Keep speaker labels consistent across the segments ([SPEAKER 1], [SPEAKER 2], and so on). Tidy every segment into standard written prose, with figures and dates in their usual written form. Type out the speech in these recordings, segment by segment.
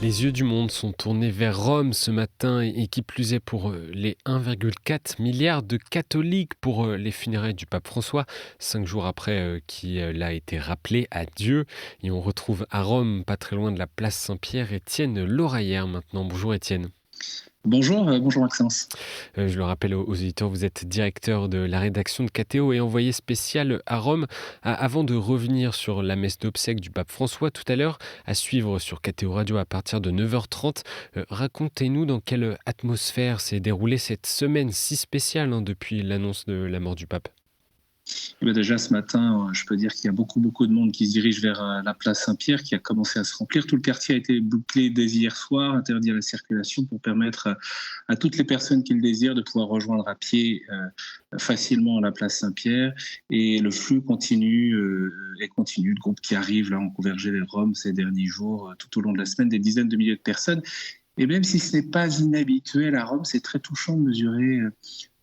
[SPEAKER 1] Les yeux du monde sont tournés vers Rome ce matin et qui plus est pour les 1,4 milliard de catholiques pour les funérailles du pape François, 5 jours après qu'il a été rappelé à Dieu. Et on retrouve à Rome, pas très loin de la place Saint-Pierre, Étienne Lauraillère maintenant. Bonjour Étienne.
[SPEAKER 2] Bonjour Maxence.
[SPEAKER 1] Je le rappelle aux auditeurs, vous êtes directeur de la rédaction de KTO et envoyé spécial à Rome. Avant de revenir sur la messe d'obsèques du pape François tout à l'heure, à suivre sur KTO Radio à partir de 9h30, racontez-nous dans quelle atmosphère s'est déroulée cette semaine si spéciale depuis l'annonce de la mort du pape.
[SPEAKER 2] Eh bien déjà ce matin, je peux dire qu'il y a beaucoup de monde qui se dirige vers la place Saint-Pierre, qui a commencé à se remplir. Tout le quartier a été bouclé dès hier soir, interdit à la circulation pour permettre à toutes les personnes qui le désirent de pouvoir rejoindre à pied facilement la place Saint-Pierre. Et le flux continue et continue. Le groupe qui arrive là ont convergé vers Rome ces derniers jours, tout au long de la semaine, des dizaines de milliers de personnes. Et même si ce n'est pas inhabituel à Rome, c'est très touchant de mesurer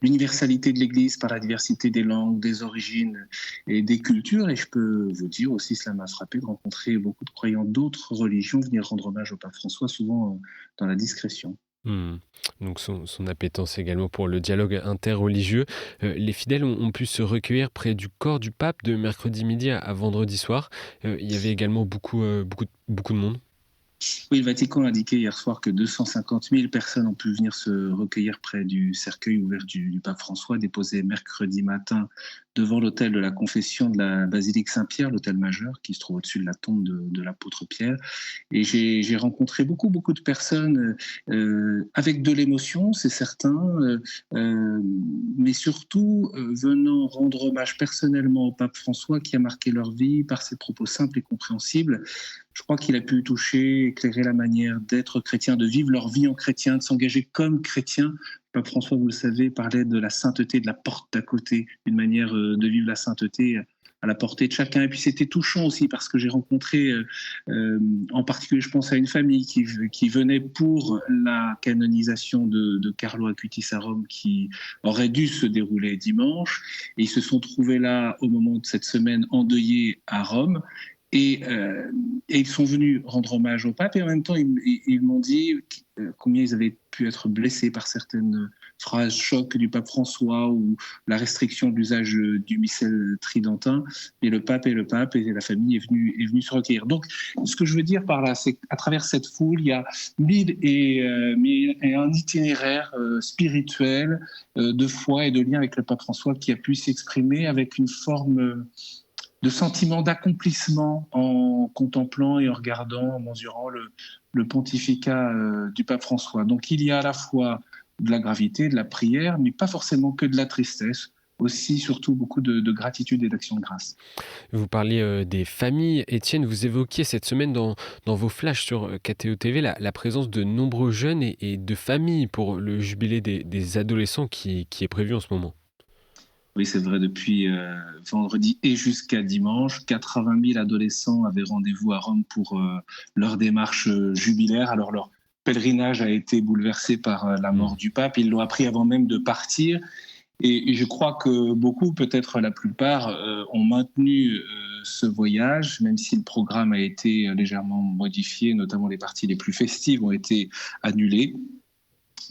[SPEAKER 2] l'universalité de l'Église par la diversité des langues, des origines et des cultures. Et je peux vous dire aussi, cela m'a frappé de rencontrer beaucoup de croyants d'autres religions venir rendre hommage au pape François, souvent dans la discrétion.
[SPEAKER 1] Hmm. Donc son appétence également pour le dialogue interreligieux. Les fidèles ont pu se recueillir près du corps du pape de mercredi midi à vendredi soir. Il y avait également beaucoup de monde.
[SPEAKER 2] Oui, le Vatican a indiqué hier soir que 250 000 personnes ont pu venir se recueillir près du cercueil ouvert du pape François, déposé mercredi matin devant l'autel de la confession de la basilique Saint-Pierre, l'autel majeur, qui se trouve au-dessus de la tombe de l'apôtre Pierre. Et j'ai rencontré beaucoup de personnes avec de l'émotion, c'est certain, mais surtout venant rendre hommage personnellement au pape François qui a marqué leur vie par ses propos simples et compréhensibles. Je crois qu'il a pu toucher, éclairer la manière d'être chrétien, de vivre leur vie en chrétien, de s'engager comme chrétien. Pape François, vous le savez, parlait de la sainteté, de la porte d'à côté, une manière de vivre la sainteté à la portée de chacun. Et puis c'était touchant aussi parce que j'ai rencontré, en particulier je pense à une famille qui venait pour la canonisation de Carlo Acutis à Rome qui aurait dû se dérouler dimanche. Et ils se sont trouvés là au moment de cette semaine endeuillée à Rome. Et ils sont venus rendre hommage au pape et en même temps ils m'ont dit combien ils avaient pu être blessés par certaines phrases chocs du pape François ou la restriction de l'usage du missel tridentin. Et le pape et la famille est venue se recueillir. Donc ce que je veux dire par là, c'est qu'à travers cette foule, il y a un itinéraire spirituel de foi et de lien avec le pape François qui a pu s'exprimer avec une forme de sentiment d'accomplissement en contemplant et en regardant, en mesurant le pontificat du pape François. Donc il y a à la fois de la gravité, de la prière, mais pas forcément que de la tristesse, aussi surtout beaucoup de gratitude et d'action de grâce.
[SPEAKER 1] Vous parliez des familles. Étienne, vous évoquiez cette semaine dans vos flashs sur KTO TV la présence de nombreux jeunes et de familles pour le jubilé des adolescents qui est prévu en ce moment.
[SPEAKER 2] Oui, c'est vrai, depuis vendredi et jusqu'à dimanche, 80 000 adolescents avaient rendez-vous à Rome pour leur démarche jubilaire. Alors, leur pèlerinage a été bouleversé par la mort du pape. Ils l'ont appris avant même de partir. Et je crois que beaucoup, peut-être la plupart, ont maintenu ce voyage, même si le programme a été légèrement modifié, notamment les parties les plus festives ont été annulées.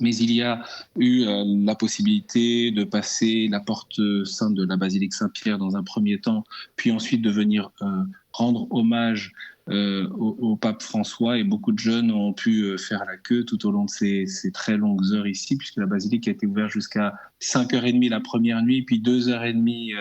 [SPEAKER 2] Mais il y a eu la possibilité de passer la porte sainte de la basilique Saint-Pierre dans un premier temps, puis ensuite de venir rendre hommage au pape François. Et beaucoup de jeunes ont pu faire la queue tout au long de ces très longues heures ici, puisque la basilique a été ouverte jusqu'à 5h30 la première nuit, puis 2h30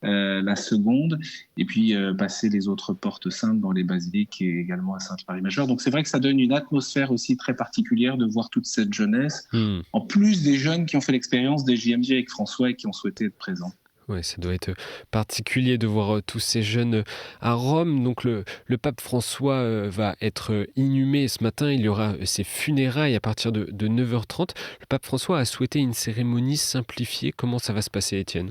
[SPEAKER 2] la seconde, et puis passer les autres portes saintes dans les basiliques et également à Sainte-Marie-Majeure. Donc c'est vrai que ça donne une atmosphère aussi très particulière de voir toute cette jeunesse, en plus des jeunes qui ont fait l'expérience des JMJ avec François et qui ont souhaité être présents.
[SPEAKER 1] Ouais, ça doit être particulier de voir tous ces jeunes à Rome. Donc le pape François va être inhumé ce matin. Il y aura ses funérailles à partir de 9h30. Le pape François a souhaité une cérémonie simplifiée. Comment ça va se passer, Étienne ?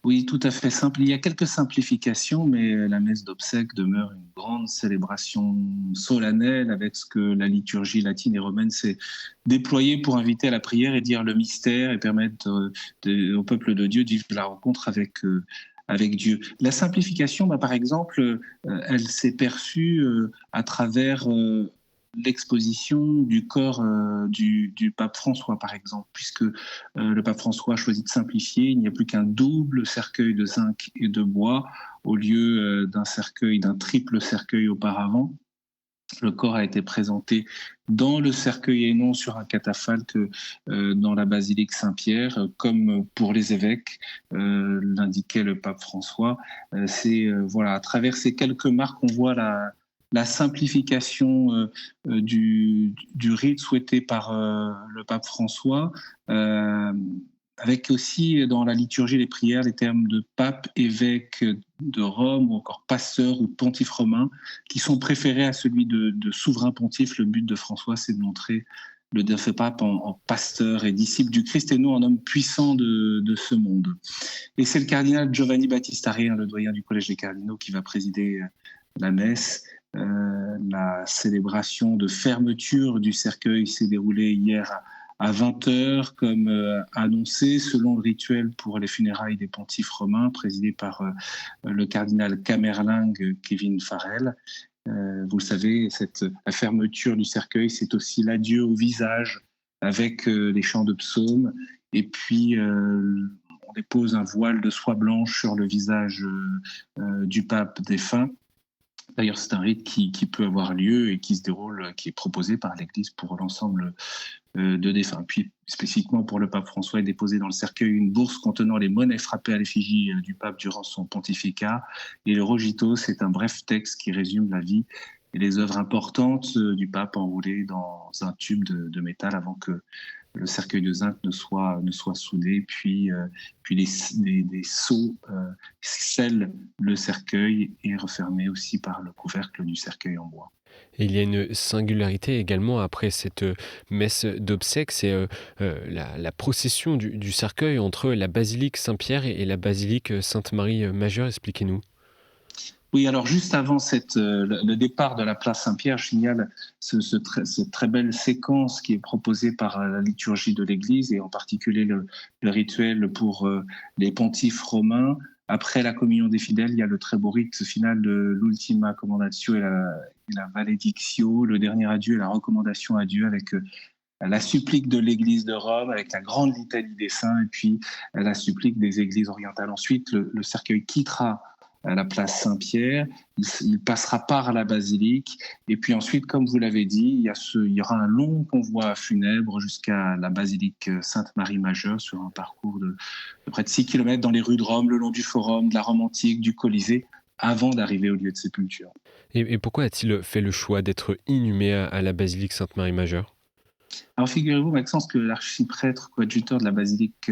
[SPEAKER 2] Oui, tout à fait simple. Il y a quelques simplifications, mais la messe d'obsèques demeure une grande célébration solennelle avec ce que la liturgie latine et romaine s'est déployée pour inviter à la prière et dire le mystère et permettre au peuple de Dieu de vivre la rencontre avec Dieu. La simplification, par exemple, elle s'est perçue à travers l'exposition du corps du pape François, par exemple, puisque le pape François a choisi de simplifier. Il n'y a plus qu'un double cercueil de zinc et de bois au lieu d'un triple cercueil auparavant. Le corps a été présenté dans le cercueil et non sur un catafalque dans la basilique Saint-Pierre, comme pour les évêques, l'indiquait le pape François. Voilà, à travers ces quelques marques, on voit la simplification du rite souhaité par le pape François, avec aussi dans la liturgie des prières les termes de pape, évêque de Rome ou encore pasteur ou pontife romain qui sont préférés à celui de souverain pontife. Le but de François, c'est de montrer le défunt pape en pasteur et disciple du Christ et non en homme puissant de ce monde. Et c'est le cardinal Giovanni Battista Re, le doyen du Collège des cardinaux, qui va présider la messe. La célébration de fermeture du cercueil s'est déroulée hier à 20h, comme annoncé, selon le rituel pour les funérailles des pontifes romains, présidé par le cardinal camerlingue Kevin Farrell. Vous le savez, la fermeture du cercueil, c'est aussi l'adieu au visage avec les chants de psaumes. Et puis, on dépose un voile de soie blanche sur le visage du pape défunt. D'ailleurs, c'est un rite qui peut avoir lieu et qui se déroule, qui est proposé par l'Église pour l'ensemble de défunts. Puis, spécifiquement pour le pape François, est déposé dans le cercueil une bourse contenant les monnaies frappées à l'effigie du pape durant son pontificat. Et le Rogito, c'est un bref texte qui résume la vie et les œuvres importantes du pape enroulées dans un tube de métal avant que le cercueil de zinc ne soit soudé, puis des seaux scellent le cercueil et refermés aussi par le couvercle du cercueil en bois.
[SPEAKER 1] Et il y a une singularité également après cette messe d'obsèques, c'est la procession du cercueil entre la basilique Saint-Pierre et la basilique Sainte-Marie majeure. Expliquez-nous.
[SPEAKER 2] Oui, alors juste avant le départ de la place Saint-Pierre, je signale cette très belle séquence qui est proposée par la liturgie de l'Église et en particulier le rituel pour les pontifes romains. Après la communion des fidèles, il y a le très beau rite final de l'Ultima Commendatio et la Valedictio, le dernier adieu et la recommandation à Dieu avec la supplique de l'Église de Rome, avec la grande litanie des saints et puis la supplique des églises orientales. Ensuite, le cercueil quittera à la place Saint-Pierre, il passera par la basilique, et puis ensuite, comme vous l'avez dit, il y aura un long convoi funèbre jusqu'à la basilique Sainte-Marie majeure sur un parcours de près de 6 km dans les rues de Rome, le long du Forum, de la Rome antique, du Colisée, avant d'arriver au lieu de sépulture.
[SPEAKER 1] Et pourquoi a-t-il fait le choix d'être inhumé à la basilique Sainte-Marie majeure ?
[SPEAKER 2] Alors figurez-vous, Maxence, que l'archiprêtre coadjuteur de la basilique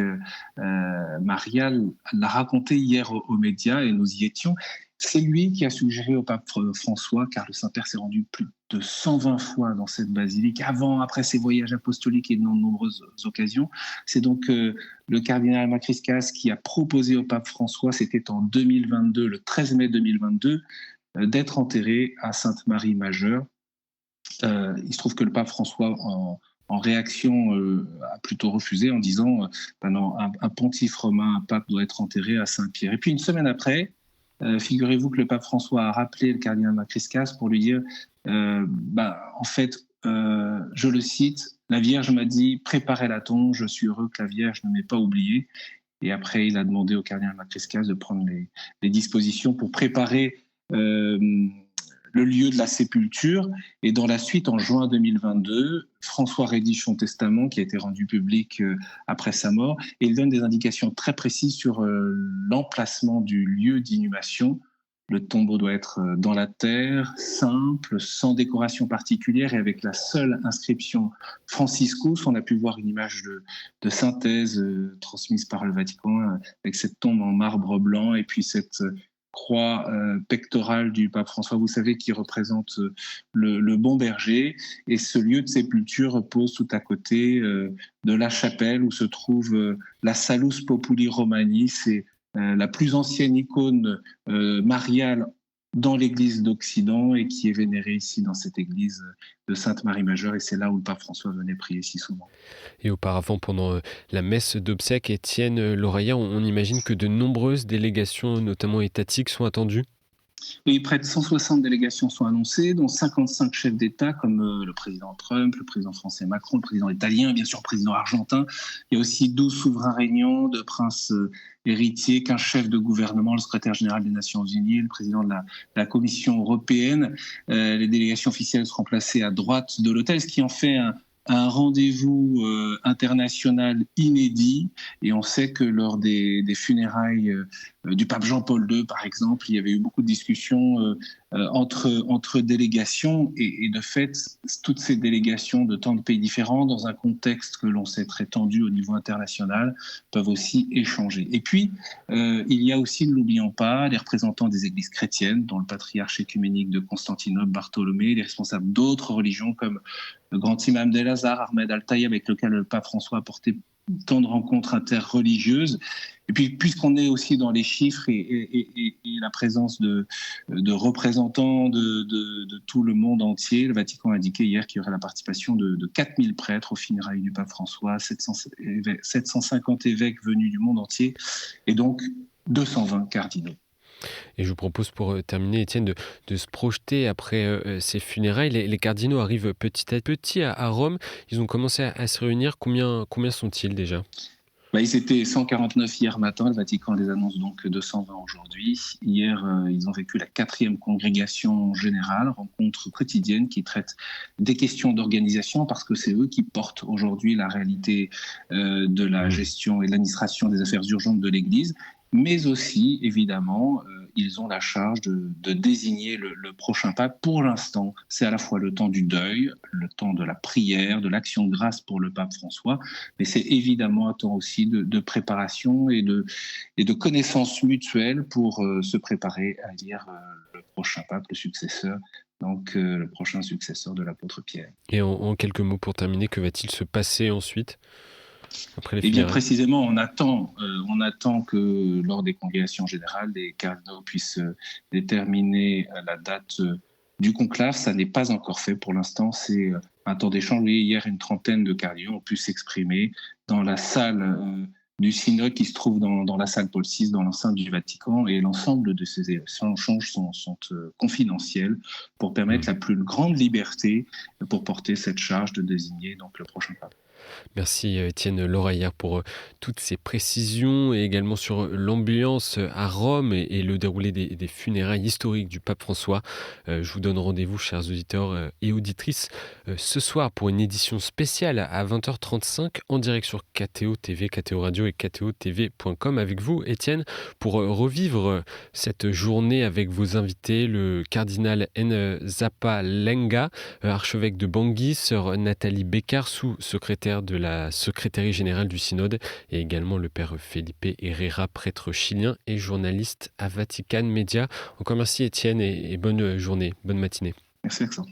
[SPEAKER 2] mariale l'a raconté hier aux médias et nous y étions. C'est lui qui a suggéré au pape François, car le Saint-Père s'est rendu plus de 120 fois dans cette basilique, avant, après ses voyages apostoliques et dans de nombreuses occasions. C'est donc le cardinal Makriskas qui a proposé au pape François, c'était en 2022, le 13 mai 2022, d'être enterré à Sainte-Marie majeure. Il se trouve que le pape François, en réaction, a plutôt refusé en disant non, un pontife romain, un pape doit être enterré à Saint-Pierre. Et puis une semaine après, figurez-vous que le pape François a rappelé le cardinal Makriskas pour lui dire en fait, je le cite, la Vierge m'a dit préparez la tombe, je suis heureux que la Vierge ne m'ait pas oublié. Et après, il a demandé au cardinal Makriskas de prendre les dispositions pour préparer le lieu de la sépulture. Et dans la suite, en juin 2022, François rédige son testament qui a été rendu public après sa mort. Et il donne des indications très précises sur l'emplacement du lieu d'inhumation. Le tombeau doit être dans la terre, simple, sans décoration particulière et avec la seule inscription Franciscus. On a pu voir une image de synthèse transmise par le Vatican avec cette tombe en marbre blanc et puis cette croix pectorale du pape François, vous savez, qui représente le bon berger. Et ce lieu de sépulture repose tout à côté de la chapelle où se trouve la Salus Populi Romani. C'est la plus ancienne icône mariale dans l'église d'Occident et qui est vénérée ici dans cette église de Sainte-Marie majeure. Et c'est là où le pape François venait prier si souvent.
[SPEAKER 1] Et auparavant, pendant la messe d'obsèques, Étienne Loreillat, on imagine que de nombreuses délégations, notamment étatiques, sont attendues ?
[SPEAKER 2] Oui, près de 160 délégations sont annoncées, dont 55 chefs d'État, comme le président Trump, le président français Macron, le président italien, bien sûr le président argentin. Il y a aussi 12 souverains régnants, de princes héritiers, 15 chefs de gouvernement, le secrétaire général des Nations Unies, le président de la Commission européenne. Les délégations officielles seront placées à droite de l'hôtel, ce qui en fait un rendez-vous international inédit. Et on sait que lors des funérailles du pape Jean-Paul II, par exemple, il y avait eu beaucoup de discussions entre délégations. Et de fait, toutes ces délégations de tant de pays différents, dans un contexte que l'on sait très tendu au niveau international, peuvent aussi échanger. Et puis, il y a aussi, ne l'oublions pas, les représentants des églises chrétiennes, dont le patriarche écuménique de Constantinople, Bartholomé, les responsables d'autres religions comme le grand imam d'El-Azhar, Ahmed Al-Taïeb, avec lequel le pape François a porté tant de rencontres interreligieuses. Et puis, puisqu'on est aussi dans les chiffres et la présence de représentants de tout le monde entier, le Vatican a indiqué hier qu'il y aurait la participation de 4000 prêtres aux funérailles du pape François, 750 évêques venus du monde entier, et donc 220 cardinaux.
[SPEAKER 1] Et je vous propose pour terminer, Étienne, de se projeter après ces funérailles. Les cardinaux arrivent petit à petit à Rome. Ils ont commencé à se réunir. Combien sont-ils déjà ?
[SPEAKER 2] Ils étaient 149 hier matin, le Vatican les annonce donc 220 aujourd'hui. Hier, ils ont vécu la 4e congrégation générale, rencontre quotidienne qui traite des questions d'organisation parce que c'est eux qui portent aujourd'hui la réalité de la gestion et de l'administration des affaires urgentes de l'Église. Mais aussi, évidemment, ils ont la charge de désigner le prochain pape. Pour l'instant, c'est à la fois le temps du deuil, le temps de la prière, de l'action de grâce pour le pape François, mais c'est évidemment un temps aussi de préparation et de connaissance mutuelle pour se préparer à élire le prochain pape, le successeur. Donc, le prochain successeur de l'apôtre Pierre.
[SPEAKER 1] Et en quelques mots pour terminer, que va-t-il se passer ensuite ?
[SPEAKER 2] Eh bien, précisément, on attend que lors des congrégations générales, les cardinaux puissent déterminer la date du conclave. Ça n'est pas encore fait pour l'instant. C'est un temps d'échange. Oui, hier, une trentaine de cardinaux ont pu s'exprimer dans la salle du synode qui se trouve dans la salle Paul VI, dans l'enceinte du Vatican. Et l'ensemble de ces échanges sont confidentiels pour permettre la plus grande liberté pour porter cette charge de désigner donc le prochain pape.
[SPEAKER 1] Merci Étienne Loraillard pour toutes ces précisions et également sur l'ambiance à Rome et le déroulé des funérailles historiques du pape François. Je vous donne rendez-vous, chers auditeurs et auditrices, ce soir pour une édition spéciale à 20h35 en direct sur KTO TV, KTO Radio et KTO-TV.com avec vous, Étienne, pour revivre cette journée avec vos invités, le cardinal Nzapa Lenga, archevêque de Bangui, sœur Nathalie Bécard, sous-secrétaire de la secrétaire générale du synode, et également le père Felipe Herrera, prêtre chilien et journaliste à Vatican Media. Encore merci Étienne et bonne journée, bonne matinée.
[SPEAKER 2] Merci Alexandre.